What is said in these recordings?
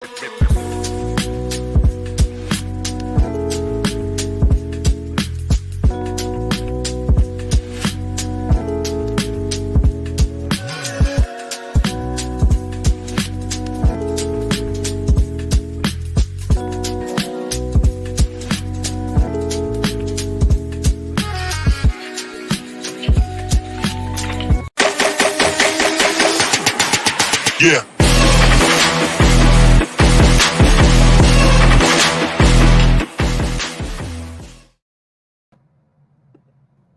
Yeah.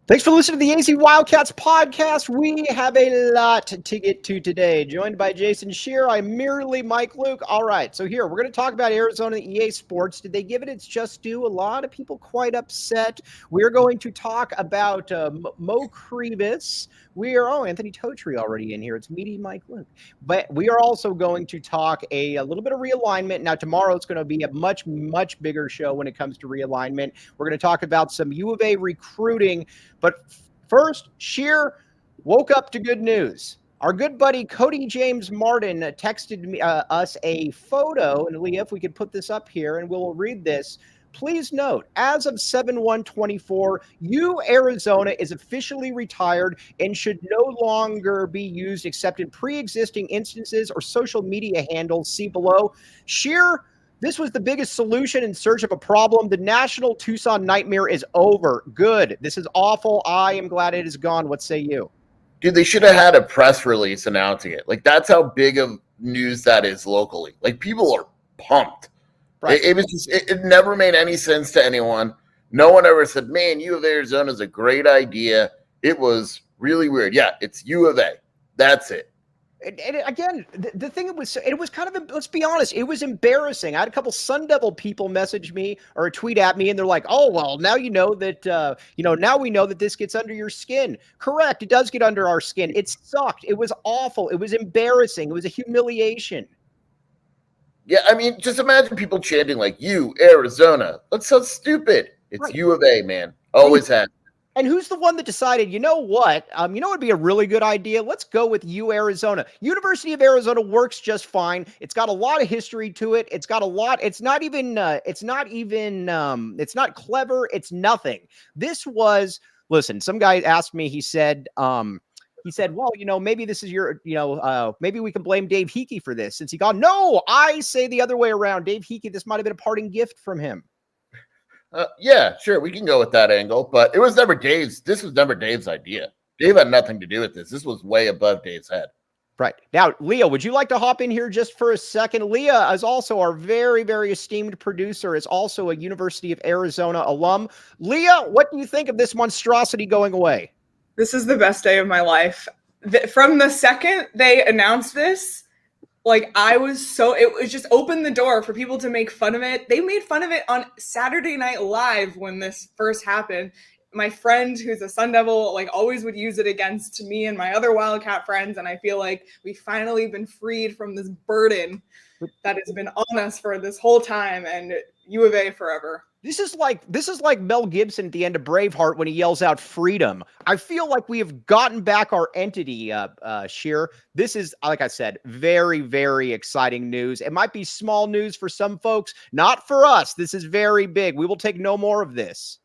Thanks for listening to the AZ Wildcats podcast. We have a lot to get to today. Joined by Jason Shear, I'm merely Mike Luke. All right, so here, we're going to talk about Arizona EA Sports. Did they give it its just due? A lot of people quite upset. We're going to talk about Mo Krivas. Anthony Totri already in here. It's meaty Mike Luke. But we are also going to talk a little bit of realignment. Now, tomorrow it's going to be a much, much bigger show when it comes to realignment. We're going to talk about some U of A recruiting. But first, Shear woke up to good news. Our good buddy Cody James Martin texted me, us a photo. And Leah, if we could put this up here and we'll read this. Please note, as of 7/1/24, UArizona is officially retired and should no longer be used except in pre-existing instances or social media handles. See below. Shear, this was the biggest solution in search of a problem. The national Tucson nightmare is over. Good. This is awful. I am glad it is gone. What say you? Dude, they should have had a press release announcing it. Like, that's how big of news that is locally. Like, people are pumped. Right. It was just, it never made any sense to anyone. No one ever said, man, U of Arizona is a great idea. It was really weird. Yeah, it's U of A. That's it. And again, the thing it was kind of, let's be honest, it was embarrassing. I had a couple Sun Devil people message me or tweet at me, and they're like, "Oh, well, now you know that, now we know that this gets under your skin." Correct, it does get under our skin. It sucked. It was awful. It was embarrassing. It was a humiliation. Yeah, I mean, just imagine people chanting like "U Arizona." That's so stupid. It's right. U of A, man. Always has. And who's the one that decided, you know what? It'd be a really good idea. Let's go with UArizona. University of Arizona works just fine. It's got a lot of history to it. It's got a lot. It's not clever. It's nothing. This was, listen, some guy asked me, he said, well, maybe this is maybe we can blame Dave Hickey for this since he gone. No, I say the other way around. Dave Hickey, this might have been a parting gift from him. Yeah, sure. We can go with that angle, but it was never Dave's. This was never Dave's idea. Dave had nothing to do with this. This was way above Dave's head. Right. Now, Leah, would you like to hop in here just for a second? Leah is also our very, very esteemed producer, is also a University of Arizona alum. Leah, what do you think of this monstrosity going away? This is the best day of my life. From the second they announced this, it was just opened the door for people to make fun of it. They made fun of it on Saturday Night Live when this first happened. My friend, who's a Sun Devil, always would use it against me and my other Wildcat friends. And I feel like we've finally been freed from this burden that has been on us for this whole time, and U of A forever. This is like Mel Gibson at the end of Braveheart when he yells out freedom. I feel like we have gotten back our entity, Shear. This is, like I said, very, very exciting news. It might be small news for some folks, not for us. This is very big. We will take no more of this.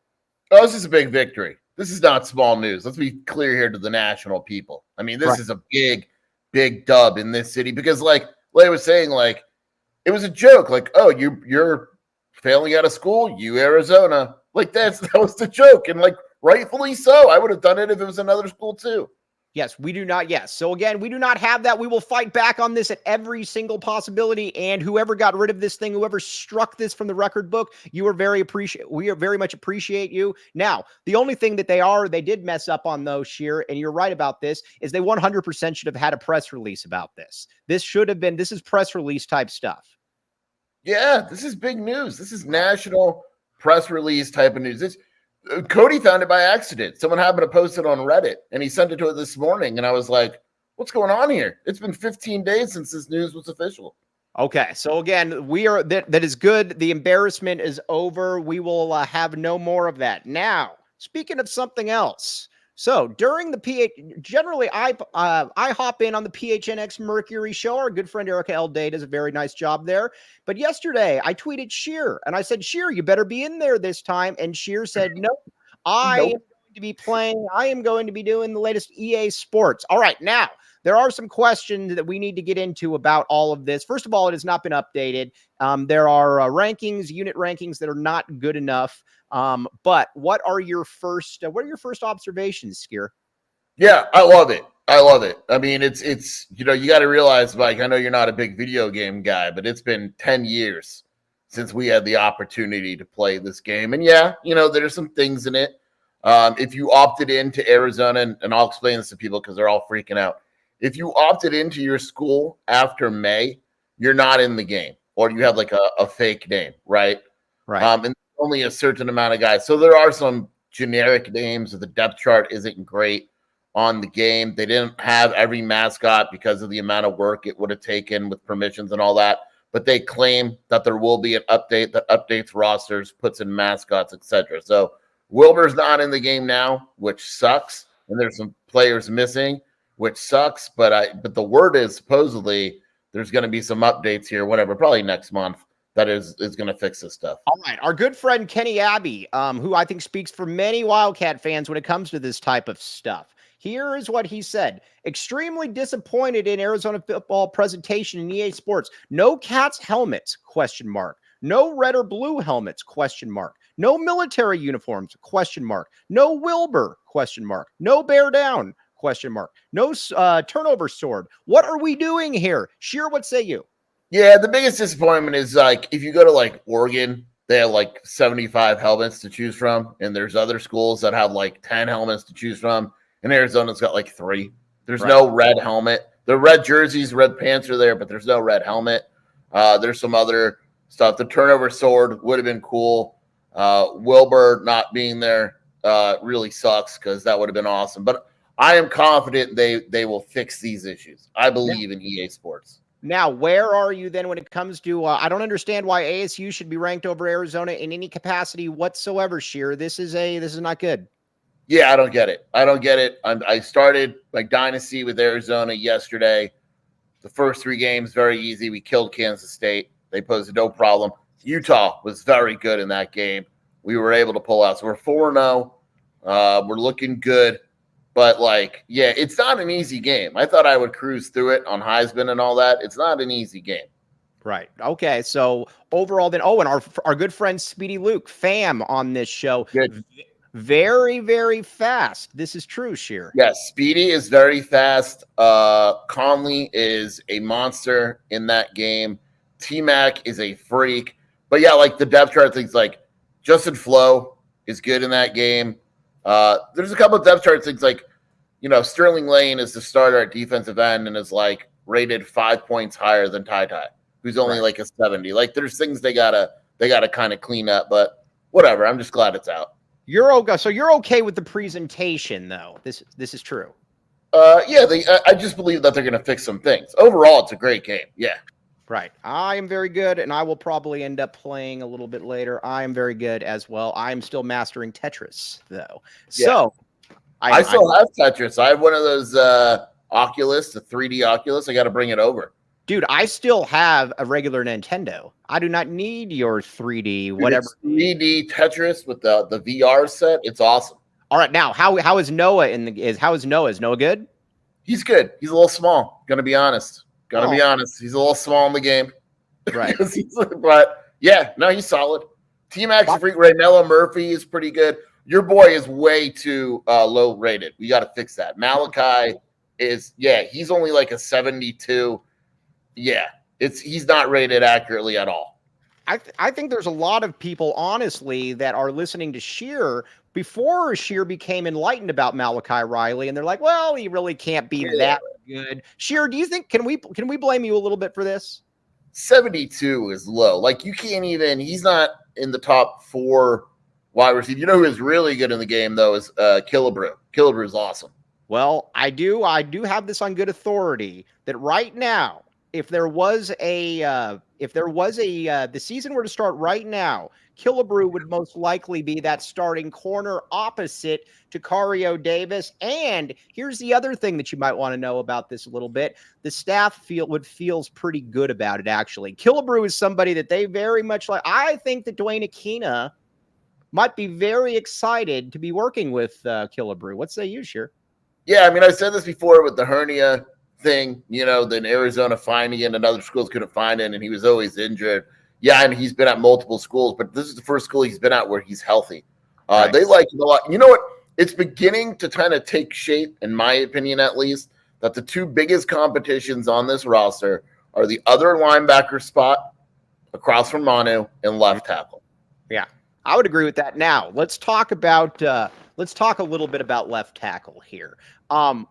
Oh, this is a big victory. This is not small news. Let's be clear here to the national people. I mean, this is a big, big dub in this city because, like Leigh was saying, it was a joke. Oh, you're failing out of school, UArizona. That was the joke. And rightfully so. I would have done it if it was another school too. Yes, we do not. Yes. So again, we do not have that. We will fight back on this at every single possibility. And whoever got rid of this thing, whoever struck this from the record book, we are very much appreciate you. Now, the only thing that they did mess up on though, Shear, and you're right about this, is they 100% should have had a press release about this. This is press release type stuff. Yeah, this is big news. This is national press release type of news. Cody found it by accident. Someone happened to post it on Reddit, and he sent it to it this morning. And I was like, what's going on here? It's been 15 days since this news was official. Okay, so again, that is good. The embarrassment is over. We will have no more of that. Now, speaking of something else, So during the generally I hop in on the PHNX Mercury show. Our good friend Erica L. Day does a very nice job there. But yesterday I tweeted Sheer and I said, Sheer, you better be in there this time. And Sheer said, nope, I am going to be playing. I am going to be doing the latest EA Sports. All right, now there are some questions that we need to get into about all of this. First of all, it has not been updated. There are rankings, unit rankings that are not good enough. But what are your first observations, Skier? Yeah, I love it. I love it. I mean, it's you got to realize, Mike, I know you're not a big video game guy, but it's been 10 years since we had the opportunity to play this game. And yeah, there's some things in it. If you opted into Arizona, and I'll explain this to people because they're all freaking out. If you opted into your school after May, you're not in the game, or you have like a fake name, right? Right. And only a certain amount of guys. So there are some generic names. The depth chart isn't great on the game. They didn't have every mascot because of the amount of work it would have taken with permissions and all that. But they claim that there will be an update that updates rosters, puts in mascots, etc. So Wilbur's not in the game now, which sucks. And there's some players missing, which sucks. But the word is supposedly there's going to be some updates here, whatever, probably next month. That is going to fix this stuff. All right. Our good friend Kenny Abbey, who I think speaks for many Wildcat fans when it comes to this type of stuff. Here is what he said. Extremely disappointed in Arizona football presentation in EA Sports. No Cats helmets, ? No red or blue helmets, ? No military uniforms, ? No Wilbur, ? No bear down, ? No turnover sword. What are we doing here? Sheer, what say you? Yeah, the biggest disappointment is like if you go to like Oregon, they have like 75 helmets to choose from, and there's other schools that have like 10 helmets to choose from, and Arizona's got like 3. There's no red helmet. The red jerseys, red pants are there, but there's no red helmet. There's some other stuff. The turnover sword would have been cool. Wilbur not being there really sucks because that would have been awesome. But I am confident they will fix these issues. I believe in EA Sports. Now, where are you then when it comes to I don't understand why ASU should be ranked over Arizona in any capacity whatsoever, Sheer. This is not good. Yeah, I don't get it. I started my dynasty with Arizona yesterday. The first 3 games, very easy. We killed Kansas State. They posed no problem. Utah was very good in that game. We were able to pull out. So we're 4-0. We're looking good. But, it's not an easy game. I thought I would cruise through it on Heisman and all that. It's not an easy game. Right. Okay. So, overall, then, and our good friend Speedy Luke, fam on this show. Good. Very, very fast. This is true, Sheer. Yes, Speedy is very fast. Conley is a monster in that game. T-Mac is a freak. But, yeah, the depth chart things, Justin Flo is good in that game. There's a couple of depth chart things Sterling Lane is the starter at defensive end and is rated 5 points higher than Ty, who's only a 70. There's things they gotta kind of clean up, but whatever. I'm just glad it's out. So you're okay with the presentation, though. This is true. Yeah. I just believe that they're gonna fix some things. Overall, it's a great game. Yeah. Right. I am very good, and I will probably end up playing a little bit later. I am very good as well. I am still mastering Tetris, though. Yeah. So I still have Tetris. I have one of those Oculus, the 3D Oculus. I got to bring it over. Dude, I still have a regular Nintendo. I do not need your 3D, whatever. It's 3D Tetris with the VR set. It's awesome. All right. Now, how is Noah Is Noah good? He's good. He's a little small. Gonna be honest. Be honest. He's a little small in the game. Right. But yeah, no, he's solid. T-Mac's a freak. Raynella Murphy is pretty good. Your boy is way too low rated. We got to fix that. Malachi he's only a 72. Yeah, he's not rated accurately at all. I think there's a lot of people, honestly, that are listening to Sheer before Sheer became enlightened about Malachi Riley, and they're like, well, he really can't be that good. Sheer, do you think can we blame you a little bit for this? 72 is low. You can't even. He's not in the top 4 wide receivers. You know who is really good in the game though is Killebrew. Killebrew is awesome. Well, I do have this on good authority that right now, if there was a if there was the season were to start right now, Killebrew would most likely be that starting corner opposite to Cario Davis. And here's the other thing that you might want to know about this a little bit. The staff feels pretty good about it, actually. Killebrew is somebody that they very much like. I think that Dwayne Aquina might be very excited to be working with Killebrew. What say you, Sheer? Yeah, I mean, I said this before with the hernia thing, then Arizona finding it and other schools couldn't find it, and he was always injured. Yeah, and he's been at multiple schools, but this is the first school he's been at where he's healthy. Right. They like him a lot. You know what? It's beginning to kind of take shape, in my opinion at least, that the two biggest competitions on this roster are the other linebacker spot across from Manu and left tackle. Yeah, I would agree with that. Now, let's talk a little bit about left tackle here.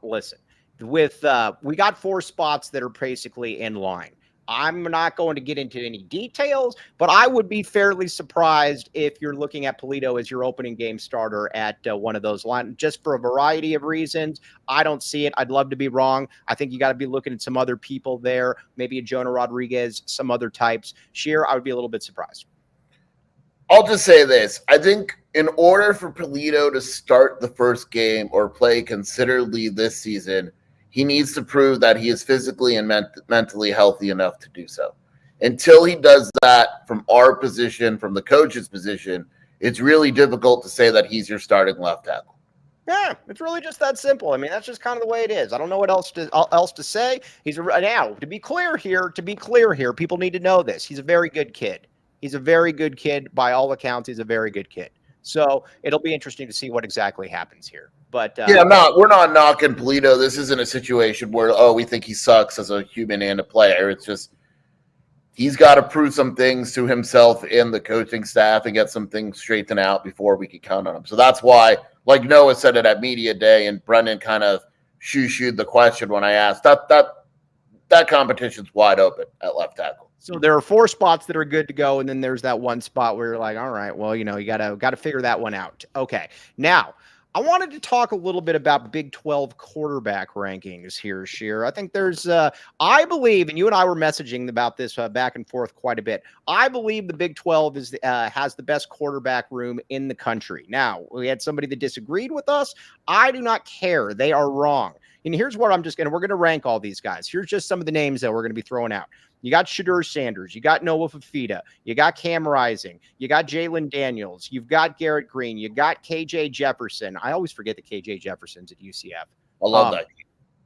Listen, we got 4 spots that are basically in line. I'm not going to get into any details, but I would be fairly surprised if you're looking at Polito as your opening game starter at one of those lines, just for a variety of reasons. I don't see it. I'd love to be wrong. I think you got to be looking at some other people there, maybe a Jonah Rodriguez, some other types. Sheer, I would be a little bit surprised. I'll just say this. I think in order for Polito to start the first game or play considerably this season, he needs to prove that he is physically and mentally healthy enough to do so. Until he does that from our position, from the coach's position, it's really difficult to say that he's your starting left tackle. Yeah, it's really just that simple. I mean, that's just kind of the way it is. I don't know what else to say. Now, to be clear here, people need to know this. He's a very good kid. He's a very good kid. By all accounts, he's a very good kid. So it'll be interesting to see what exactly happens here. But we're not knocking Polito. This isn't a situation where, we think he sucks as a human and a player. It's just he's got to prove some things to himself and the coaching staff and get some things straightened out before we can count on him. So that's why, like Noah said it at media day, and Brennan kind of shoo-shooed the question when I asked, that competition's wide open at left tackle. So there are 4 spots that are good to go, and then there's that one spot where you're like, all right, well, you gotta figure that one out. Okay, now I wanted to talk a little bit about Big 12 quarterback rankings here, Sheer. I think there's, I believe, and you and I were messaging about this back and forth quite a bit. I believe the Big 12 has the best quarterback room in the country. Now, we had somebody that disagreed with us. I do not care. They are wrong. And here's what we're going to rank all these guys. Here's just some of the names that we're going to be throwing out. You got Shadur Sanders. You got Noah Fafita. You got Cam Rising. You got Jalen Daniels. You've got Garrett Green. You got KJ Jefferson. I always forget that KJ Jefferson's at UCF. I love that.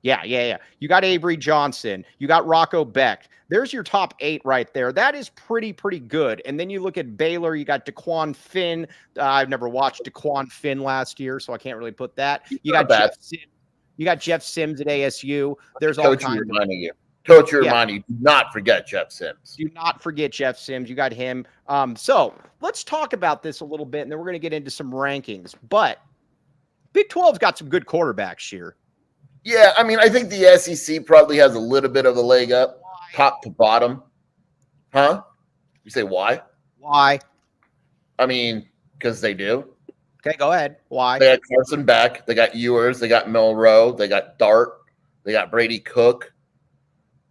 Yeah. You got Avery Johnson. You got Rocco Beck. There's your top 8 right there. That is pretty good. And then you look at Baylor. You got DeQuan Finn. I've never watched DeQuan Finn last year, so I can't really put that. You got Jeff Sims. You got Jeff Sims at ASU. There's all kinds of Coach, you're reminding you, do not forget Jeff Sims. Do not forget Jeff Sims. You got him. So let's talk about this a little bit, and then we're going to get into some rankings. But Big 12's got some good quarterbacks here. Yeah, I mean, I think the SEC probably has a little bit of a leg up, top to bottom. Huh? You say why? Why? I mean, because they do. Okay, go ahead. Why? They got Carson Beck. They got Ewers. They got Milroe. They got Dart. They got Brady Cook.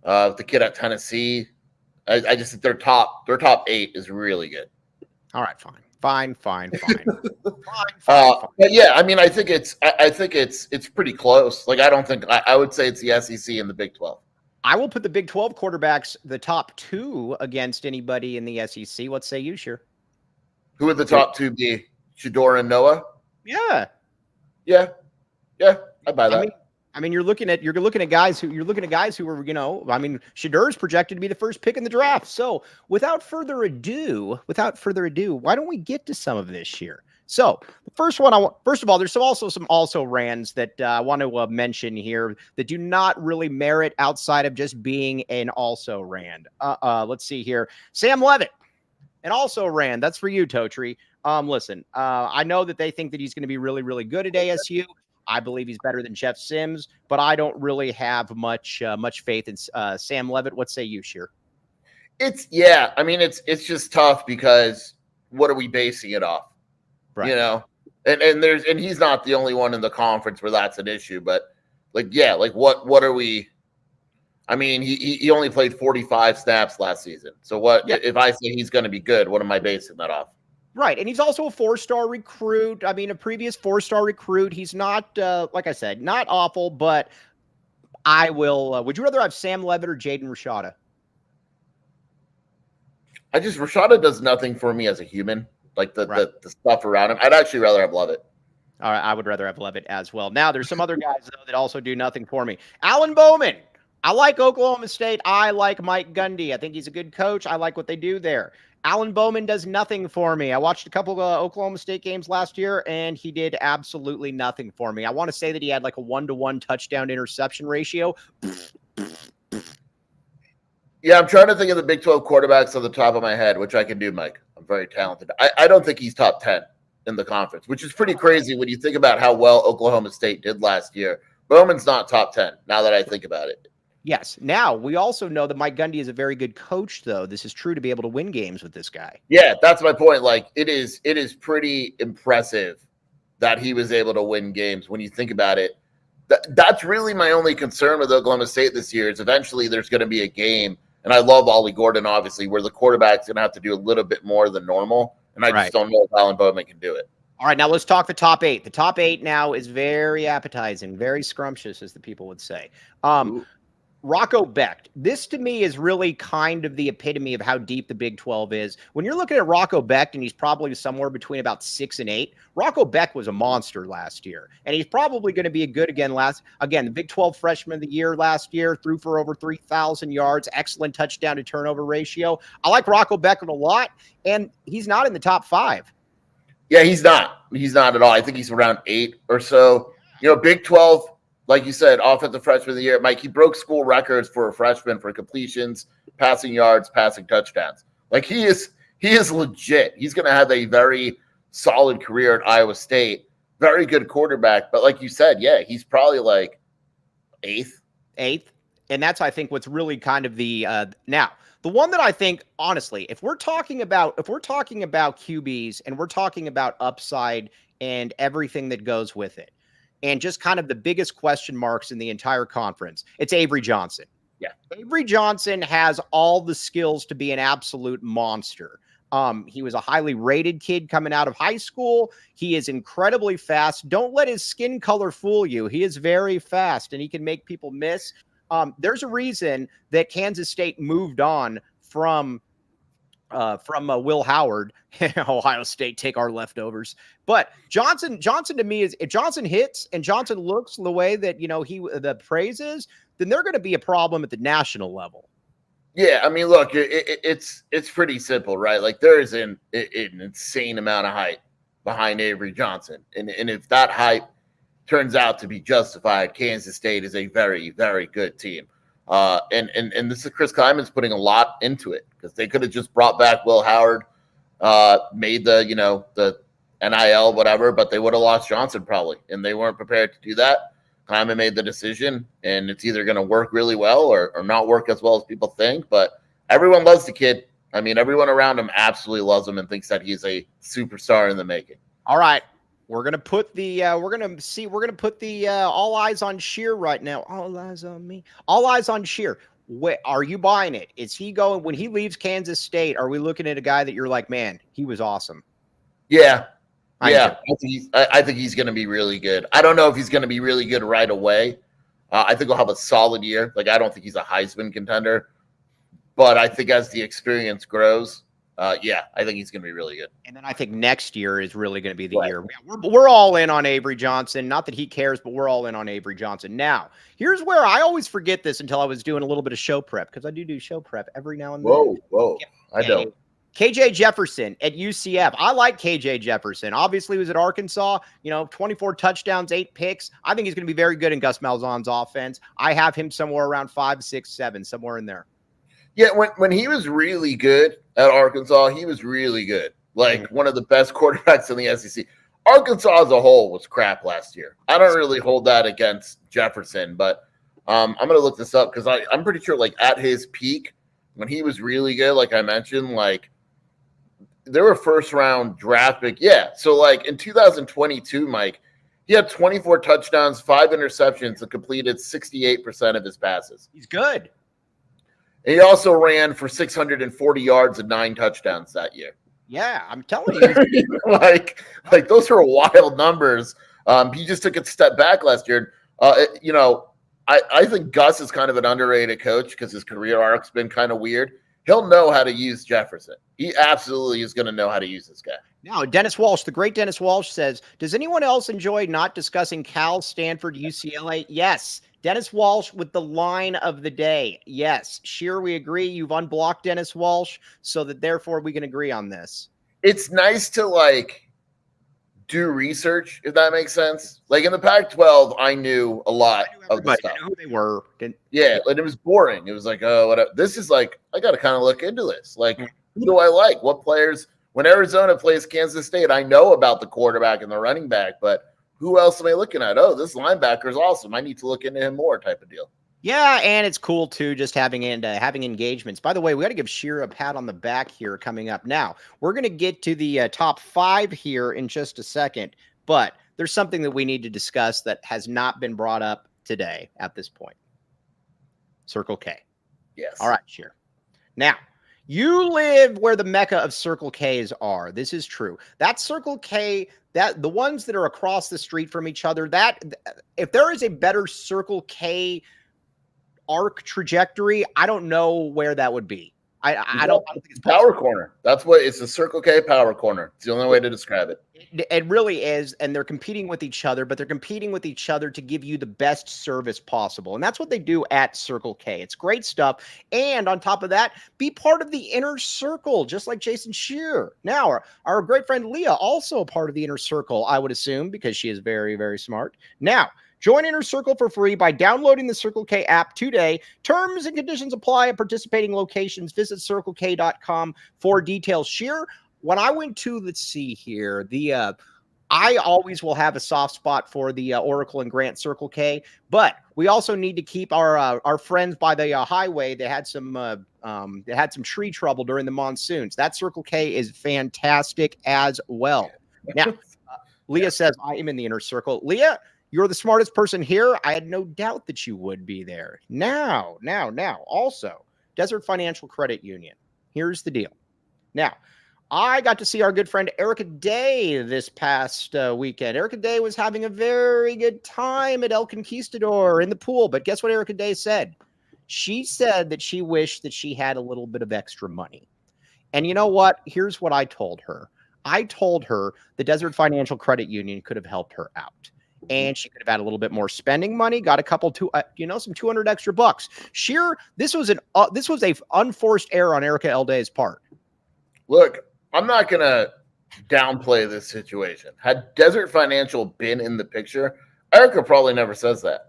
The kid at Tennessee. I just think their top 8 is really good. All right, fine. fine. But yeah, I mean, I think it's pretty close. Like, I would say it's the SEC and the Big 12. I will put the Big 12 quarterbacks, the top 2 against anybody in the SEC. What say you, Sheer? Who would the top 2 be? Shador and Noah? Yeah. I buy that. I mean, you're looking at guys who are, Shadur's projected to be the first pick in the draft. So without further ado, why don't we get to some of this here? So the first of all, there's also some also-rans that I want to mention here that do not really merit outside of just being an also-ran. Let's see here. Sam Levitt, an also-ran. That's for you, Totri. Listen, I know that they think that he's going to be really, really good at ASU. I believe he's better than Jeff Sims, but I don't really have much faith in Sam Levitt. What say you, Sheer? It's just tough because what are we basing it off? Right. And he's not the only one in the conference where that's an issue, but what are we? I mean, he only played 45 snaps last season. So what if I say he's going to be good? What am I basing that off? Right, and he's also a 4-star recruit. I mean, a previous 4-star recruit. He's not, like I said, not awful, but I will. Would you rather have Sam Levitt or Jaden Rashada? Rashada does nothing for me as a human, like the stuff around him. I'd actually rather have Levitt. All right, I would rather have Levitt as well. Now, there's some other guys, though, that also do nothing for me. Alan Bowman. I like Oklahoma State. I like Mike Gundy. I think he's a good coach. I like what they do there. Alan Bowman does nothing for me. I watched a couple of Oklahoma State games last year, and he did absolutely nothing for me. I want to say that he had like a 1-to-1 touchdown interception ratio. Yeah, I'm trying to think of the Big 12 quarterbacks on the top of my head, which I can do, Mike. I'm very talented. I don't think he's top 10 in the conference, which is pretty crazy when you think about how well Oklahoma State did last year. Bowman's not top 10, now that I think about it. Yes. Now, we also know that Mike Gundy is a very good coach, though. This is true to be able to win games with this guy. Yeah, that's my point. Like, it is pretty impressive that he was able to win games when you think about it. That's really my only concern with Oklahoma State this year is eventually there's going to be a game, and I love Ollie Gordon, obviously, where the quarterback's going to have to do a little bit more than normal, and I just don't know if Alan Bowman can do it. All right, now let's talk the top 8. The top 8 now is very appetizing, very scrumptious, as the people would say. Rocco Becht. This to me is really kind of the epitome of how deep the Big 12 is. When you're looking at Rocco Becht, and he's probably somewhere between about 6 and 8, Rocco Becht was a monster last year. And he's probably going to be a good again. The Big 12 freshman of the year last year, threw for over 3,000 yards, excellent touchdown to turnover ratio. I like Rocco Becht a lot, and he's not in the top 5. Yeah, he's not. He's not at all. I think he's around 8 or so. Big 12, like you said, offensive freshman of the year. Mike, he broke school records for a freshman for completions, passing yards, passing touchdowns. Like, he is legit. He's going to have a very solid career at Iowa State. Very good quarterback. But like you said, yeah, he's probably like 8th. And that's, I think, what's really kind of the now. The one that I think, honestly, if we're talking about QBs and we're talking about upside and everything that goes with it, and just kind of the biggest question marks in the entire conference, it's Avery Johnson. Yeah. Avery Johnson has all the skills to be an absolute monster. He was a highly rated kid coming out of high school. He is incredibly fast. Don't let his skin color fool you. He is very fast, and he can make people miss. There's a reason that Kansas State moved on from Will Howard. Ohio State, take our leftovers. But Johnson to me is, if Johnson hits and Johnson looks the way that the praise is, then they're going to be a problem at the national level. Yeah, I mean, look, it's pretty simple, right? Like, there is an insane amount of hype behind Avery Johnson, and if that hype turns out to be justified, Kansas State is a very, very good team. And this is Chris Kleiman's putting a lot into it, because they could have just brought back Will Howard, made the NIL, whatever, but they would have lost Johnson probably, and they weren't prepared to do that. Kleiman made the decision, and it's either going to work really well or not work as well as people think, but everyone loves the kid. I mean, everyone around him absolutely loves him and thinks that he's a superstar in the making. All right. We're gonna put the all eyes on Shear right now. All eyes on me. All eyes on Shear. Are you buying it? Is he going when he leaves Kansas State? Are we looking at a guy that you're like, man, he was awesome? Yeah. I think he's going to be really good. I don't know if he's going to be really good right away. I think he'll have a solid year. Like, I don't think he's a Heisman contender, but I think as the experience grows, I think he's going to be really good. And then I think next year is really going to be the year. We're all in on Avery Johnson. Not that he cares, but we're all in on Avery Johnson. Now, here's where I always forget this until I was doing a little bit of show prep, because I do show prep every now and then. Whoa. I don't. KJ Jefferson at UCF. I like KJ Jefferson. Obviously, he was at Arkansas, 24 touchdowns, 8 picks. I think he's going to be very good in Gus Malzahn's offense. I have him somewhere around 5, 6, 7, somewhere in there. Yeah, when he was really good at Arkansas, he was really good. Like, one of the best quarterbacks in the SEC. Arkansas as a whole was crap last year. I don't really hold that against Jefferson, but I'm going to look this up, because I'm pretty sure, like, at his peak, when he was really good, like I mentioned, like, there were first-round draft pick. Yeah, so, like, in 2022, Mike, he had 24 touchdowns, 5 interceptions, and completed 68% of his passes. He's good. And he also ran for 640 yards and 9 touchdowns that year. Yeah, I'm telling you. like those are wild numbers. He just took a step back last year. I think Gus is kind of an underrated coach because his career arc's been kind of weird. He'll know how to use Jefferson. He absolutely is going to know how to use this guy. Now, Dennis Walsh, the great Dennis Walsh says, does anyone else enjoy not discussing Cal, Stanford, UCLA? Yes. Dennis Walsh with the line of the day. Yes. Sheer, we agree. You've unblocked Dennis Walsh so that therefore we can agree on this. It's nice to do research, if that makes sense. Like in the Pac-12, I knew a lot of the stuff. I knew who they were. Yeah, and it was boring. It was like, oh, whatever. This is I got to kind of look into this. Like, who do I like? What players? When Arizona plays Kansas State, I know about the quarterback and the running back, but who else am I looking at? Oh, this linebacker is awesome. I need to look into him more type of deal. Yeah, and it's cool, too, just having engagements. By the way, we got to give Sheer a pat on the back here coming up. Now, we're going to get to the top 5 here in just a second, but there's something that we need to discuss that has not been brought up today at this point. Circle K. Yes. All right, Sheer. Now, you live where the mecca of Circle Ks are. This is true. That Circle K, that the ones that are across the street from each other, that if there is a better Circle K arc trajectory, I don't know where that would be. I don't think it's power corner. That's what it's, a Circle K power corner. It's the only way to describe it. It really is, and they're competing with each other, but they're competing with each other to give you the best service possible, and that's what they do at Circle K. It's great stuff, and on top of that, be part of the inner circle, just like Jason Shear. Now, our great friend Leah, also a part of the inner circle, I would assume, because she is very, very smart. Now, join Inner Circle for free by downloading the Circle K app today. Terms and conditions apply at participating locations. Visit CircleK.com for details. Sheer, when I went to, let's see here, I always will have a soft spot for the Oracle and Grant Circle K, but we also need to keep our friends by the highway. They had some tree trouble during the monsoons. That Circle K is fantastic as well. Now, Leah says, I am in the Inner Circle. Leah, you're the smartest person here. I had no doubt that you would be there. Now. Also, Desert Financial Credit Union. Here's the deal. Now, I got to see our good friend Erica Day this past weekend. Erica Day was having a very good time at El Conquistador in the pool. But guess what Erica Day said? She said that she wished that she had a little bit of extra money. And you know what? Here's what I told her. I told her the Desert Financial Credit Union could have helped her out. And she could have had a little bit more spending money, got a couple some 200 extra bucks. Sheer, this was a unforced error on Erica L. Day's part. Look, I'm not going to downplay this situation. Had Desert Financial been in the picture, Erica probably never says that.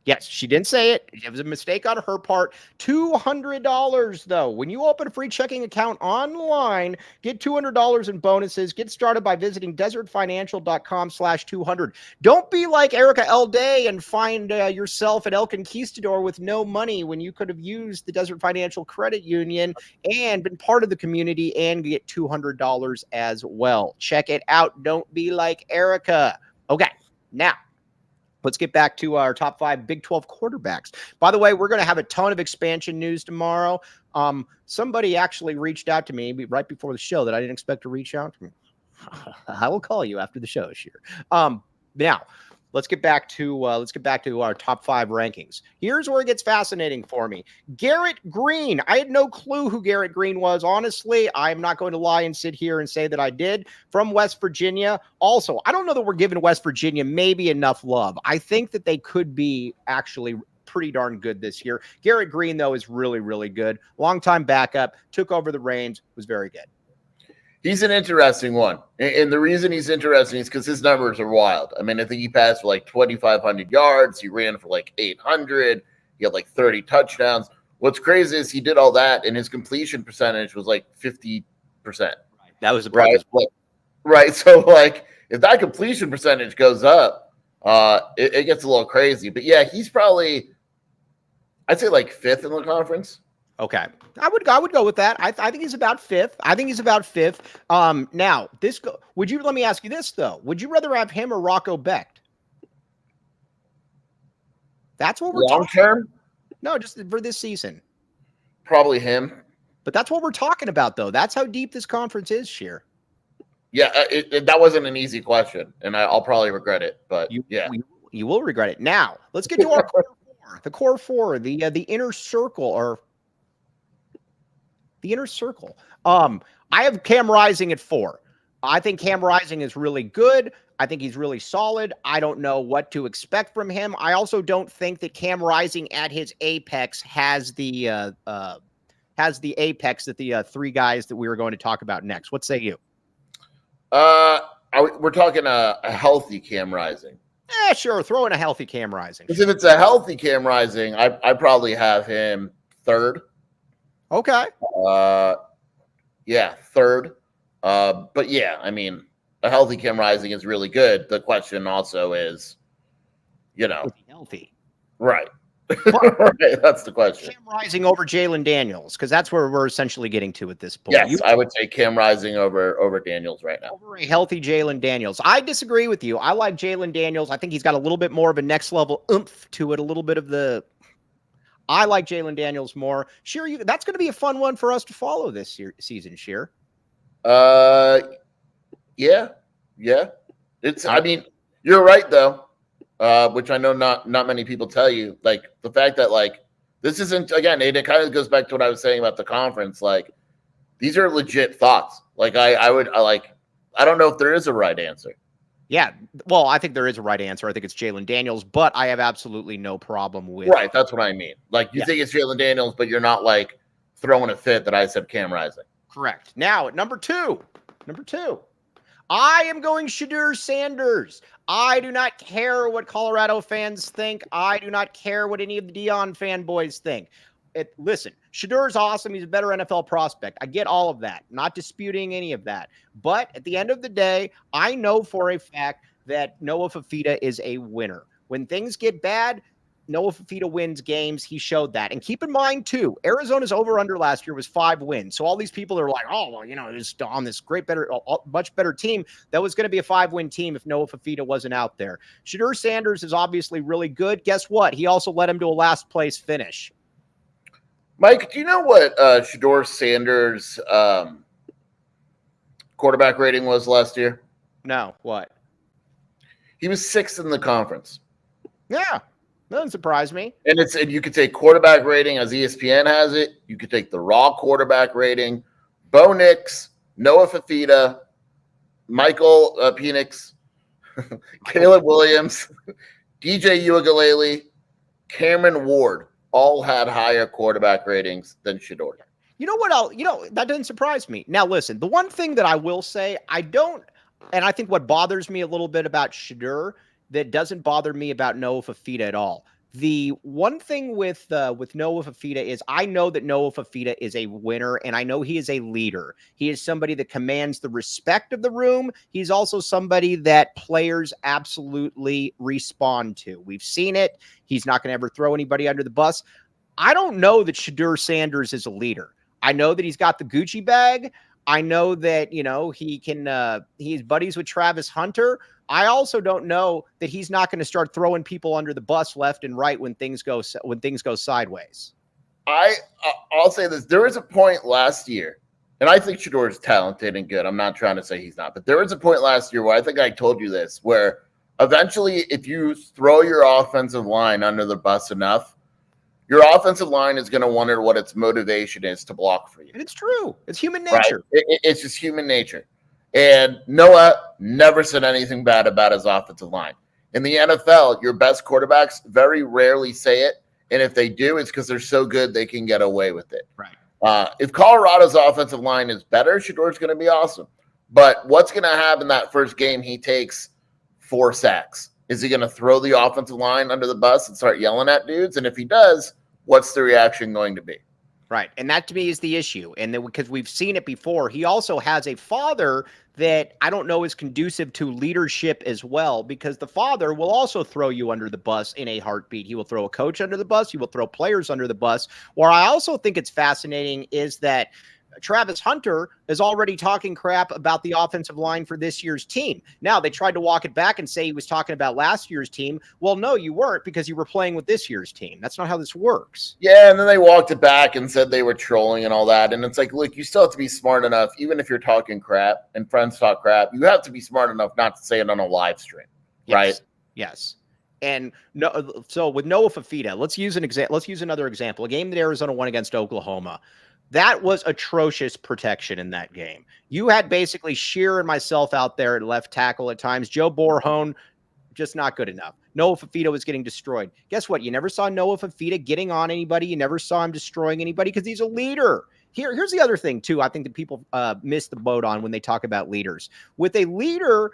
Yes, she didn't say it. It was a mistake on her part. $200, though. When you open a free checking account online, get $200 in bonuses. Get started by visiting desertfinancial.com/200. Don't be like Erica L. Day and find yourself at El Conquistador with no money when you could have used the Desert Financial Credit Union and been part of the community and get $200 as well. Check it out. Don't be like Erica. Okay, now, let's get back to our top 5 Big 12 quarterbacks. By the way, we're going to have a ton of expansion news tomorrow. Somebody actually reached out to me right before the show that I didn't expect to reach out to me. I will call you after the show, Sheer. Now, let's get back to our top 5 rankings. Here's where it gets fascinating for me. Garrett Green. I had no clue who Garrett Green was. Honestly, I'm not going to lie and sit here and say that I did. From West Virginia. Also, I don't know that we're giving West Virginia maybe enough love. I think that they could be actually pretty darn good this year. Garrett Green, though, is really, really good. Longtime backup, took over the reins, was very good. He's an interesting one. And the reason he's interesting is because his numbers are wild. I mean, I think he passed for 2,500 yards. He ran for 800. He had 30 touchdowns. What's crazy is he did all that, and his completion percentage was 50%. Right. That was the right. Right. So, if that completion percentage goes up, it gets a little crazy. But, yeah, he's probably, I'd say, 5th in the conference. Okay. I would go with that. I think he's about 5th. Now, let me ask you this, though. Would you rather have him or Rocco Becht? That's what we're long term? No, just for this season. probably him. But that's what we're talking about, though. That's how deep this conference is, Sheer. Yeah, that wasn't an easy question, and I'll probably regret it. But you will regret it. Now, let's get to our core four. The core four, the inner circle, or the inner circle. I have Cam Rising at 4. I think Cam Rising is really good. I think he's really solid. I don't know what to expect from him. I also don't think that Cam Rising at his apex has the apex that the three guys that we were going to talk about next. What say you? We're talking a healthy Cam Rising. Yeah, sure. Throw in a healthy Cam Rising. Because if it's a healthy Cam Rising, I probably have him 3rd. Okay. Yeah, 3rd. But yeah, I mean, a healthy Cam Rising is really good. The question also is, is he healthy? Right. Right, that's the question. Cam Rising over Jalen Daniels, because that's where we're essentially getting to at this point. Yes, I would take Cam Rising over Daniels right now. Over a healthy Jalen Daniels. I disagree with you. I like Jalen Daniels. I think he's got a little bit more of a next level oomph to it, a little bit of the. I like Jalen Daniels more. Sheer, that's going to be a fun one for us to follow this season, Sheer. Yeah. It's. I mean, you're right though. Which I know not many people tell you, like the fact that like this isn't, again, it kind of goes back to what I was saying about the conference. Like these are legit thoughts. Like I don't know if there is a right answer. Yeah, well, I think there is a right answer. I think it's Jalen Daniels, but I have absolutely no problem with. Right, that's what I mean. Like you think it's Jalen Daniels, but you're not like throwing a fit that I said Cam Rising. Correct. Now at number two, I am going Shedeur Sanders. I do not care what Colorado fans think. I do not care what any of the Deion fanboys think. Listen, Shedeur's awesome. He's a better NFL prospect. I get all of that. Not disputing any of that. But at the end of the day, I know for a fact that Noah Fifita is a winner. When things get bad, Noah Fifita wins games. He showed that. And keep in mind, too, Arizona's over-under last year was 5 wins. So all these people are like, oh, well, just on this much better team. That was going to be a 5-win team if Noah Fifita wasn't out there. Shedeur Sanders is obviously really good. Guess what? He also led him to a last-place finish. Mike, do you know what Shedeur Sanders' quarterback rating was last year? No, what? He was 6th in the conference. Yeah. Doesn't surprise me. And you could take quarterback rating as ESPN has it. You could take the raw quarterback rating. Bo Nix, Noah Fifita, Michael Penix, Caleb Williams, DJ Uiagalelei, Cameron Ward all had higher quarterback ratings than Shedeur. You know what? That doesn't surprise me. Now, listen, the one thing that I will say, and I think what bothers me a little bit about Shedeur that doesn't bother me about Noah Fifita at all. The one thing with Noah Fifita is I know that Noah Fifita is a winner, and I know he is a leader. He is somebody that commands the respect of the room. He's also somebody that players absolutely respond to. We've seen it. He's not going to ever throw anybody under the bus. I don't know that Shedeur Sanders is a leader. I know that he's got the Gucci bag. I know that, he's buddies with Travis Hunter. I also don't know that he's not going to start throwing people under the bus left and right when things go sideways. I'll say this. There was a point last year, and I think Shedeur is talented and good. I'm not trying to say he's not, but there was a point last year where I think I told you this, where eventually if you throw your offensive line under the bus enough, your offensive line is going to wonder what its motivation is to block for you. And it's true. It's human nature. Right? It's just human nature. And Noah never said anything bad about his offensive line. In the NFL, your best quarterbacks very rarely say it. And if they do, it's because they're so good they can get away with it. Right. If Colorado's offensive line is better, Shedeur's going to be awesome. But what's going to happen that first game he takes 4 sacks? Is he going to throw the offensive line under the bus and start yelling at dudes? And if he does, what's the reaction going to be? Right. And that to me is the issue. And then because we've seen it before, he also has a father that I don't know is conducive to leadership as well, because the father will also throw you under the bus in a heartbeat. He will throw a coach under the bus. He will throw players under the bus. Where I also think it's fascinating is that Travis Hunter is already talking crap about the offensive line for this year's team. Now, they tried to walk it back and say he was talking about last year's team. Well, no, you weren't, because you were playing with this year's team. That's not how this works. Yeah, and then they walked it back and said they were trolling and all that. And it's like, look, you still have to be smart enough, even if you're talking crap and friends talk crap, you have to be smart enough not to say it on a live stream, right? Yes. And no, so with Noah Fafita, let's use another example. A game that Arizona won against Oklahoma. That was atrocious protection in that game. You had basically Shear and myself out there at left tackle at times. Joe Borhone, just not good enough. Noah Fafita was getting destroyed. Guess what? You never saw Noah Fafita getting on anybody. You never saw him destroying anybody because he's a leader. Here's the other thing, too, I think that people miss the boat on when they talk about leaders. With a leader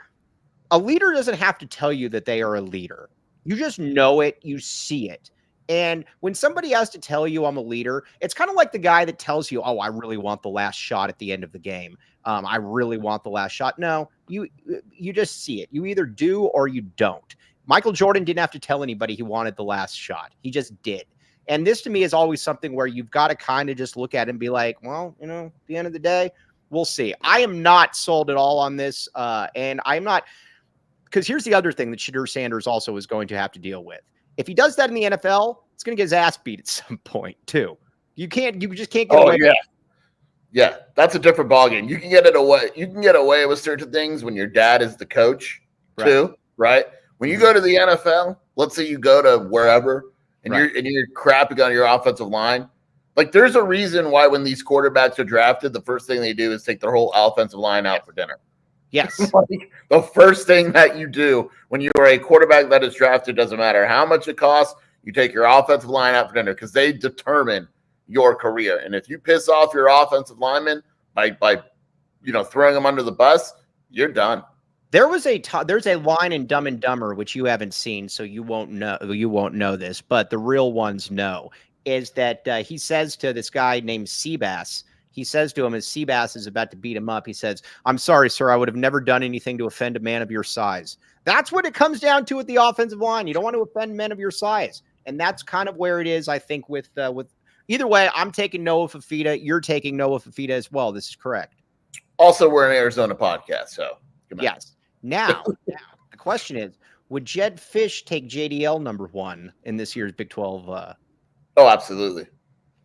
doesn't have to tell you that they are a leader. You just know it. You see it. And when somebody has to tell you I'm a leader, it's kind of like the guy that tells you, oh, I really want the last shot at the end of the game. I really want the last shot. No, you just see it. You either do or you don't. Michael Jordan didn't have to tell anybody he wanted the last shot. He just did. And this to me is always something where you've got to kind of just look at it and be like, well, at the end of the day, we'll see. I am not sold at all on this. And I'm not, because here's the other thing that Shedeur Sanders also is going to have to deal with. If he does that in the NFL, it's going to get his ass beat at some point too. You just can't get away. Yeah, that's a different ballgame. You can get it away. You can get away with certain things when your dad is the coach too, right? When you go to the NFL, let's say you go to wherever and you're crapping on your offensive line. Like, there's a reason why when these quarterbacks are drafted, the first thing they do is take their whole offensive line out for dinner. Yes. Like, the first thing that you do when you are a quarterback that is drafted, doesn't matter how much it costs, you take your offensive line out for dinner because they determine your career. And if you piss off your offensive lineman by throwing them under the bus, you're done. There's a line in Dumb and Dumber, which you haven't seen, so you won't know this, but the real ones know, is that he says to this guy named Seabass, he says to him as Seabass is about to beat him up, he says, "I'm sorry, sir, I would have never done anything to offend a man of your size." That's what it comes down to with the offensive line. You don't want to offend men of your size. And that's kind of where it is, I think, with either way, I'm taking Noah Fafita. You're taking Noah Fafita as well. This is correct. Also, we're an Arizona podcast, so yes. Now, the question is, would Jed Fish take JDL number 1 in this year's Big 12? Oh, absolutely.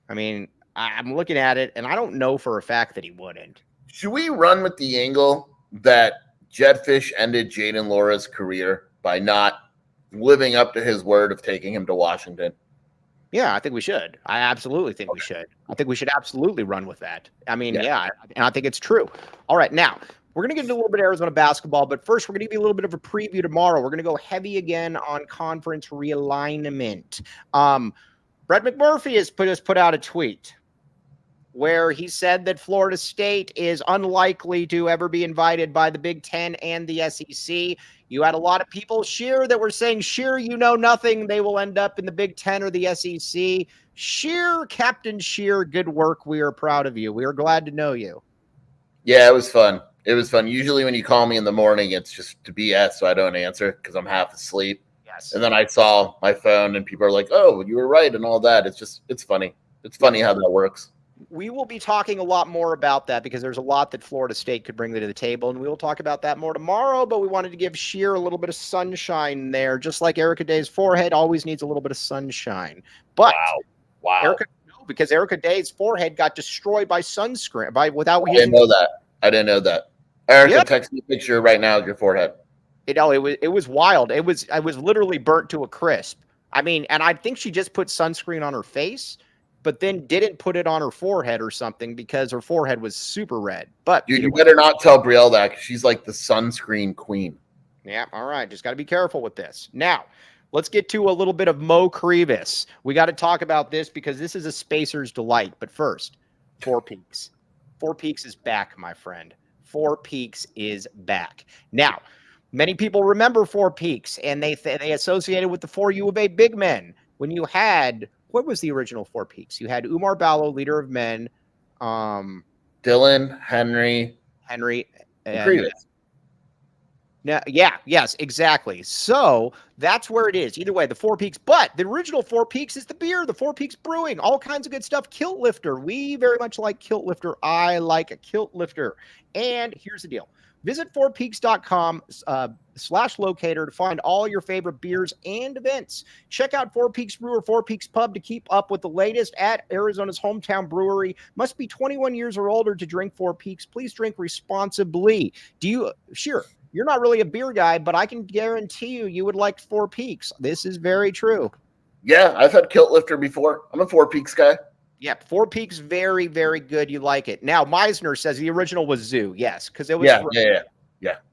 I mean, I'm looking at it, and I don't know for a fact that he wouldn't. Should we run with the angle that Jed Fish ended Jaden Laura's career by not living up to his word of taking him to Washington? Yeah, I think we should. I absolutely think we should. I think we should absolutely run with that. I mean, yeah, and I think it's true. All right, now, we're going to get into a little bit of Arizona basketball, but first we're going to give you a little bit of a preview tomorrow. We're going to go heavy again on conference realignment. Brett McMurphy has put out a tweet where he said that Florida State is unlikely to ever be invited by the Big Ten and the SEC. You had a lot of people, Shear, that were saying, Shear, you know nothing. They will end up in the Big Ten or the SEC. Shear, Captain Shear, good work. We are proud of you. We are glad to know you. Yeah, it was fun. It was fun. Usually when you call me in the morning, it's just to BS, so I don't answer because I'm half asleep. Yes. And then I saw my phone and people are like, oh, you were right and all that. It's funny. It's funny how that works. We will be talking a lot more about that because there's a lot that Florida State could bring to the table, and we will talk about that more tomorrow, but we wanted to give Shear a little bit of sunshine there, just like Erica Day's forehead always needs a little bit of sunshine. But Wow. because Erica Day's forehead got destroyed by sunscreen I didn't know that. Erica, text me a picture right now of your forehead. It was wild. I was literally burnt to a crisp. I mean, and I think she just put sunscreen on her face, but then didn't put it on her forehead or something because her forehead was super red. But you better not tell Brielle that because she's like the sunscreen queen. Yeah, all right. Just got to be careful with this. Now, let's get to a little bit of Mo Krivas. We got to talk about this because this is a Spacer's delight. But first, Four Peaks. Four Peaks is back, my friend. Four Peaks is back. Now, many people remember Four Peaks, and they associated with the 4 U of A big men. When you had, what was the original Four Peaks? You had Umar Ballo, leader of men. Dylan, Henry, and Krivas. Now, yeah, yes, exactly. So that's where it is. Either way, the Four Peaks, but the original Four Peaks is the beer, the Four Peaks Brewing, all kinds of good stuff. Kilt Lifter. We very much like Kilt Lifter. I like a Kilt Lifter. And here's the deal. Visit fourpeaks.com /locator to find all your favorite beers and events. Check out Four Peaks Brew or Four Peaks Pub to keep up with the latest at Arizona's hometown brewery. Must be 21 years or older to drink Four Peaks. Please drink responsibly. Sure, you're not really a beer guy, but I can guarantee you would like Four Peaks. This is very true. Yeah, I've had Kilt Lifter before. I'm a Four Peaks guy. Yep, Four Peaks, very, very good. You like it. Now, Meisner says the original was Zoo. Yes, because it was yeah.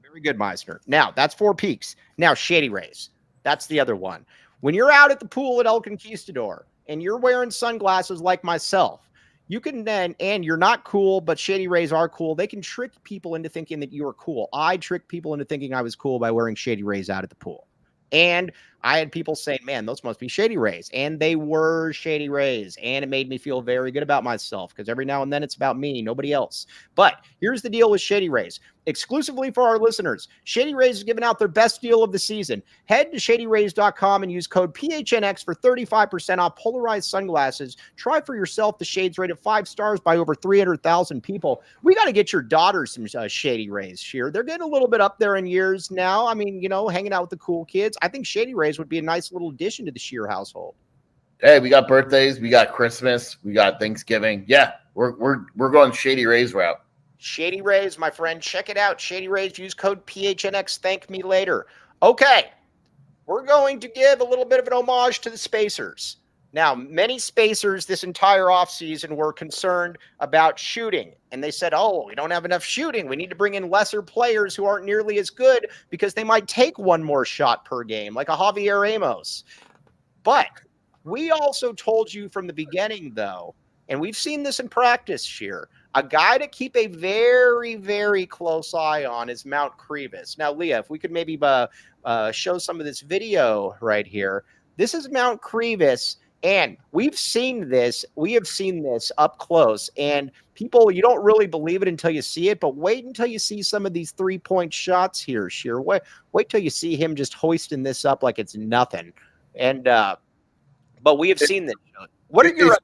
Very good, Meisner. Now, that's Four Peaks. Now, Shady Rays. That's the other one. When you're out at the pool at El Conquistador and you're wearing sunglasses like myself, you can then, and you're not cool, but Shady Rays are cool. They can trick people into thinking that you are cool. I tricked people into thinking I was cool by wearing Shady Rays out at the pool. And I had people saying, man, those must be Shady Rays. And they were Shady Rays. And it made me feel very good about myself because every now and then it's about me, nobody else. But here's the deal with Shady Rays. Exclusively for our listeners, Shady Rays is giving out their best deal of the season. Head to shadyrays.com and use code PHNX for 35% off polarized sunglasses. Try for yourself the shades rated 5 stars by over 300,000 people. We got to get your daughter some Shady Rays, Sheer. They're getting a little bit up there in years now. I mean, hanging out with the cool kids. I think Shady Rays would be a nice little addition to the Sheer household. Hey, we got birthdays, we got Christmas, we got Thanksgiving. Yeah, we're going Shady Rays route. Shady Rays, my friend. Check it out. Shady Rays. Use code PHNX. Thank me later. Okay. We're going to give a little bit of an homage to the Spacers. Now, many Spacers this entire offseason were concerned about shooting. And they said, we don't have enough shooting. We need to bring in lesser players who aren't nearly as good because they might take one more shot per game, like a Javier Amos. But we also told you from the beginning, though, and we've seen this in practice, Sheer, a guy to keep a very, very close eye on is Mount Krivas. Now, Leah, if we could maybe show some of this video right here. This is Mount Krivas, and we've seen this. We have seen this up close, and people, you don't really believe it until you see it, but wait until you see some of these three-point shots here, Sheer. Wait till you see him just hoisting this up like it's nothing. And but we have seen this. What are your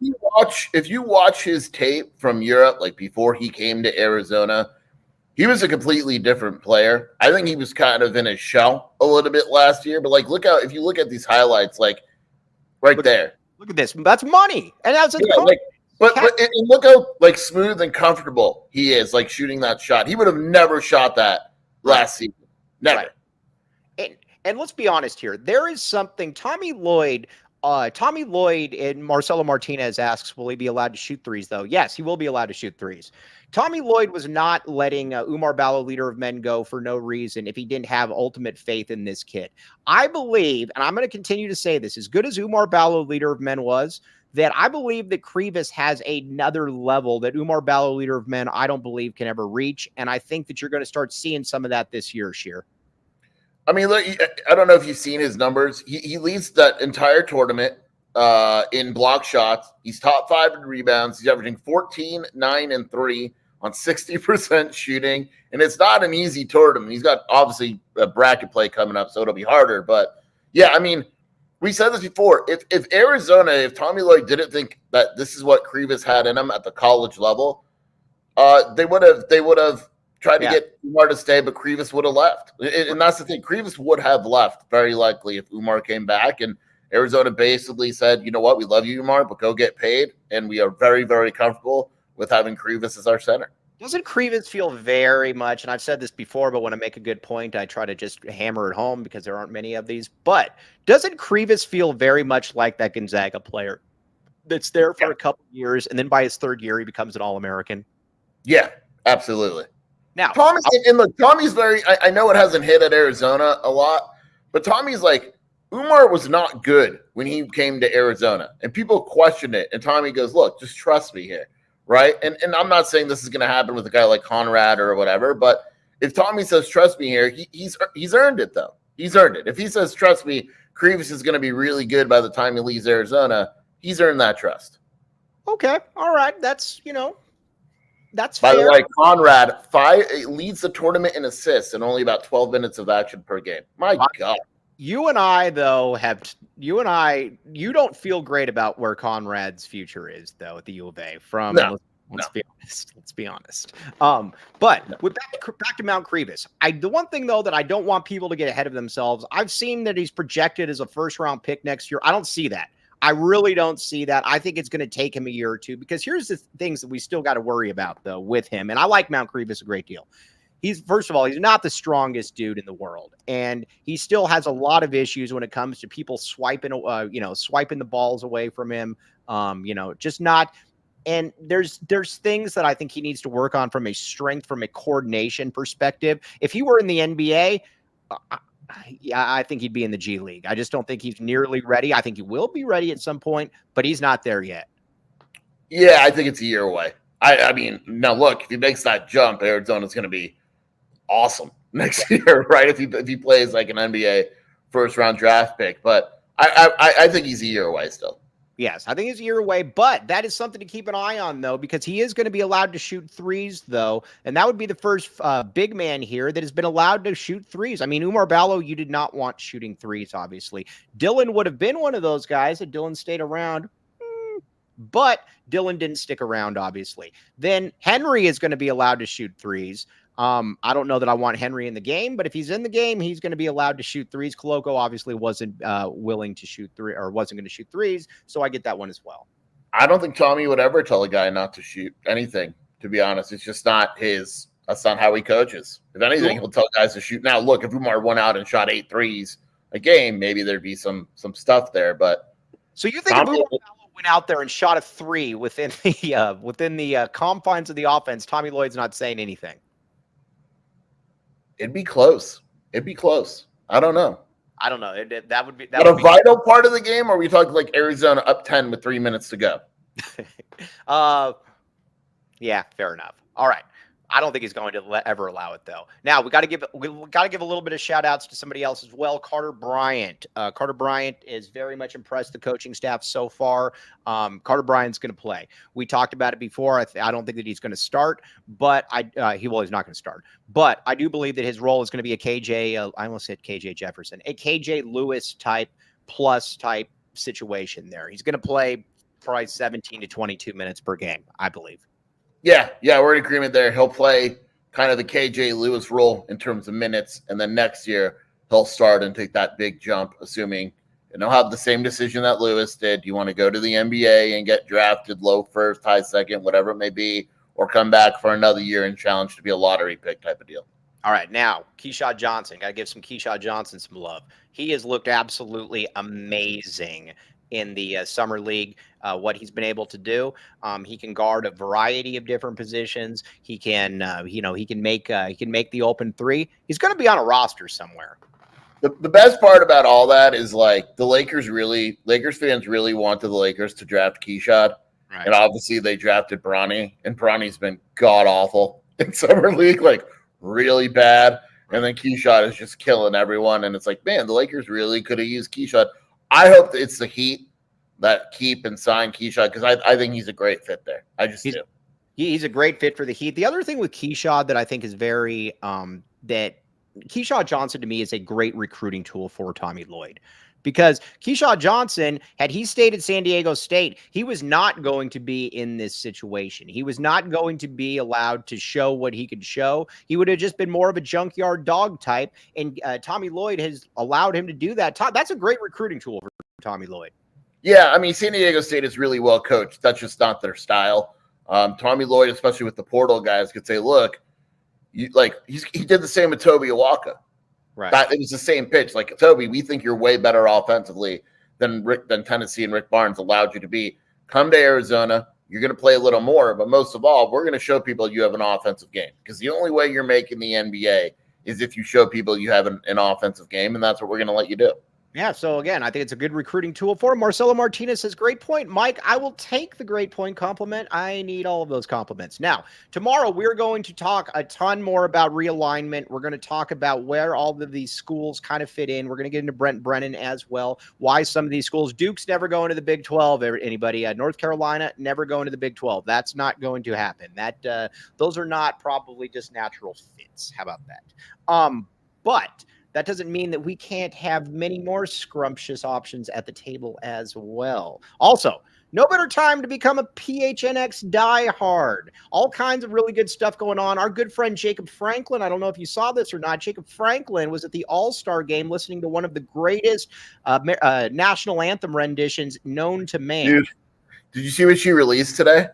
if you watch his tape from Europe, like before he came to Arizona, he was a completely different player. I think he was kind of in his shell a little bit last year, but like if you look at these highlights, like there. Look at this. That's money. And that's but look how like smooth and comfortable he is like shooting that shot. He would have never shot that last season. Never. Right. And let's be honest here. There is something Tommy Lloyd and Marcelo Martinez asks, will he be allowed to shoot threes, though? Yes, he will be allowed to shoot threes. Tommy Lloyd was not letting Umar Ballo, leader of men, go for no reason if he didn't have ultimate faith in this kid. I believe, and I'm going to continue to say this, as good as Umar Ballo, leader of men, was, that I believe that Krivas has another level that Umar Ballo, leader of men, I don't believe can ever reach. And I think that you're going to start seeing some of that this year, Sheer. I mean, look, I don't know if you've seen his numbers. He leads that entire tournament in block shots. He's top 5 in rebounds. He's averaging 14, 9, and 3 on 60% shooting. And it's not an easy tournament. He's got, obviously, a bracket play coming up, so it'll be harder. But, yeah, I mean, we said this before. If Tommy Lloyd didn't think that this is what Krivas had in him at the college level, they would have tried to get Umar to stay, but Krivas would have left. And that's the thing. Krivas would have left very likely if Umar came back. And Arizona basically said, you know what, we love you, Umar, but go get paid. And we are very, very comfortable with having Krivas as our center. Doesn't Krivas feel very much, and I've said this before, but when I make a good point, I try to just hammer it home because there aren't many of these. But doesn't Krivas feel very much like that Gonzaga player that's there for a couple years, and then by his third year, he becomes an All-American? Yeah, absolutely. Now, Tommy's very, I know it hasn't hit at Arizona a lot, but Tommy's like, Umar was not good when he came to Arizona, and people questioned it. And Tommy goes, look, just trust me here, right? And I'm not saying this is going to happen with a guy like Conrad or whatever, but if Tommy says, trust me here, he's earned it, though. He's earned it. If he says, trust me, Krivas is going to be really good by the time he leaves Arizona, he's earned that trust. Okay. All right. That's, That's By the fair. way, Conrad leads the tournament in assists and only about 12 minutes of action per game. My God. You and I, though, you don't feel great about where Conrad's future is, though, at the U of A. Let's be honest. Let's be honest. But with back to Mount Krivas, the one thing though that I don't want people to get ahead of themselves. I've seen that he's projected as a first-round pick next year. I don't see that. I really don't see that. I think it's going to take him a year or two because here's the things that we still got to worry about though with him. And I like Mount Krivas a great deal. First of all, he's not the strongest dude in the world, and he still has a lot of issues when it comes to people swiping the balls away from him. Just not. And there's things that I think he needs to work on from a strength, from a coordination perspective. If he were in the NBA, I think he'd be in the G League. I just don't think he's nearly ready. I think he will be ready at some point, but he's not there yet. Yeah, I think it's a year away. I mean, now look, if he makes that jump, Arizona's going to be awesome next year, right? If he plays like an NBA first round draft pick, but I think he's a year away still. Yes, I think he's a year away, but that is something to keep an eye on, though, because he is going to be allowed to shoot threes, though, and that would be the first big man here that has been allowed to shoot threes. I mean, Umar Ballo, you did not want shooting threes, obviously. Dylan would have been one of those guys if Dylan stayed around, but Dylan didn't stick around, obviously. Then Henry is going to be allowed to shoot threes. I don't know that I want Henry in the game, but if he's in the game, he's going to be allowed to shoot threes. Koloko obviously wasn't willing to shoot wasn't going to shoot threes, so I get that one as well. I don't think Tommy would ever tell a guy not to shoot anything, to be honest. It's just not that's not how he coaches. If anything, he'll tell guys to shoot. Now, look, if Umar went out and shot 8 threes a game, maybe there'd be some stuff there, but so you think if Umar went out there and shot a 3 within the confines of the offense, Tommy Lloyd's not saying anything? It'd be close. I don't know. That would be vital part of the game, or are we talking like Arizona up 10 with 3 minutes to go? Yeah, fair enough. All right. I don't think he's going to ever allow it, though. Now we got to give a little bit of shout outs to somebody else as well. Carter Bryant. Carter Bryant is very much impressed the coaching staff so far. Carter Bryant's going to play. We talked about it before. I don't think that he's going to start, but he's not going to start. But I do believe that his role is going to be a KJ. I almost said KJ Jefferson, a KJ Lewis type situation there. He's going to play probably 17 to 22 minutes per game, I believe. Yeah, we're in agreement there. He'll play kind of the KJ Lewis role in terms of minutes, and then next year he'll start and take that big jump, assuming he'll have the same decision that Lewis did. Do you want to go to the NBA and get drafted low first, high second, whatever it may be, or come back for another year and challenge to be a lottery pick type of deal? All right, now, Keshad Johnson. Got to give some Keshad Johnson some love. He has looked absolutely amazing in the summer league, what he's been able to do. He can guard a variety of different positions. He can, he can make the open 3. He's going to be on a roster somewhere. The best part about all that is like the Lakers fans really wanted the Lakers to draft Keshad. Right. And obviously they drafted Bronny, and Bronny's been god awful in summer league, like really bad. And then Keshad is just killing everyone. And it's like, man, the Lakers really could have used Keshad. I hope that it's the Heat that keep and sign Keshad, because I think he's a great fit there. I just do. He's a great fit for the Heat. The other thing with Keshad that I think is very that Keshad Johnson to me is a great recruiting tool for Tommy Lloyd, because Keshad Johnson, had he stayed at San Diego State, he was not going to be in this situation. He was not going to be allowed to show what he could show. He would have just been more of a junkyard dog type, and Tommy Lloyd has allowed him to do that. That's a great recruiting tool for Tommy Lloyd. Yeah, I mean, San Diego State is really well coached. That's just not their style. Tommy Lloyd, especially with the portal guys, could say, look, he did the same with Toby Awaka. Right. It was the same pitch. Like, Toby, we think you're way better offensively than Tennessee and Rick Barnes allowed you to be. Come to Arizona. You're going to play a little more, but most of all, we're going to show people you have an offensive game, because the only way you're making the NBA is if you show people you have an offensive game, and that's what we're going to let you do. Yeah, so again, I think it's a good recruiting tool for him. Marcelo Martinez says, great point, Mike. I will take the great point compliment. I need all of those compliments. Now, tomorrow we're going to talk a ton more about realignment. We're going to talk about where all of these schools kind of fit in. We're going to get into Brent Brennan as well, why some of these schools, Duke's never going to the Big 12, anybody, North Carolina never going to the Big 12. That's not going to happen. Those are not probably just natural fits. How about that? But that doesn't mean that we can't have many more scrumptious options at the table as well. Also, no better time to become a PHNX diehard. All kinds of really good stuff going on. Our good friend Jacob Franklin, I don't know if you saw this or not, Jacob Franklin was at the All-Star game listening to one of the greatest national anthem renditions known to man. Dude, did you see what she released today?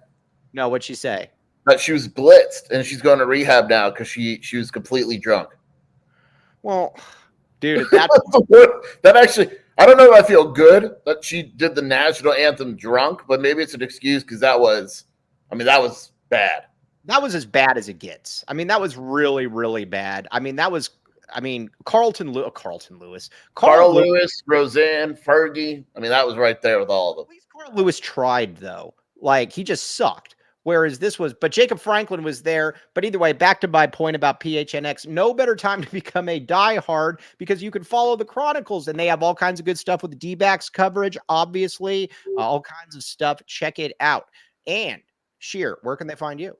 No, what'd she say? That she was blitzed and she's going to rehab now because she was completely drunk. Well, dude, that actually, I don't know if I feel good that she did the national anthem drunk, but maybe it's an excuse because that was bad. That was as bad as it gets. I mean, that was really, really bad. Carl Lewis, Roseanne, Fergie. I mean, that was right there with all of them. At least Carl Lewis tried, though. Like, he just sucked. Whereas but Jacob Franklin was there. But either way, back to my point about PHNX, no better time to become a diehard because you can follow the Chronicles and they have all kinds of good stuff with the D-backs coverage, obviously, all kinds of stuff. Check it out. And Sheer, where can they find you?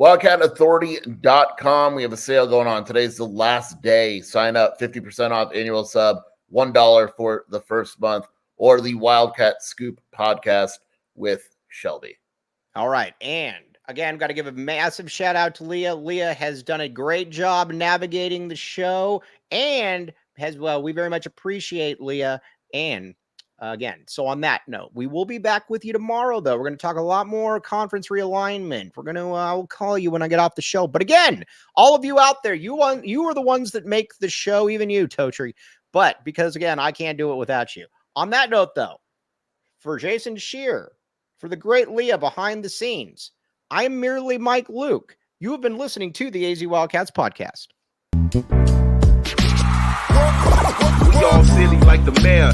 WildcatAuthority.com. We have a sale going on. Today's the last day. Sign up, 50% off annual sub, $1 for the first month, or the Wildcat Scoop podcast with Shelby. All right. And again, got to give a massive shout out to Leah. Leah has done a great job navigating the show and we very much appreciate Leah. And again, so on that note, we will be back with you tomorrow, though. We're going to talk a lot more conference realignment. I'll call you when I get off the show. But again, all of you out there, you are the ones that make the show, even you, Totri. But because again, I can't do it without you. On that note, though, for Jason Shear, for the great Leah behind the scenes, I'm merely Mike Luke. You have been listening to the AZ Wildcats podcast. We all silly like the mayor.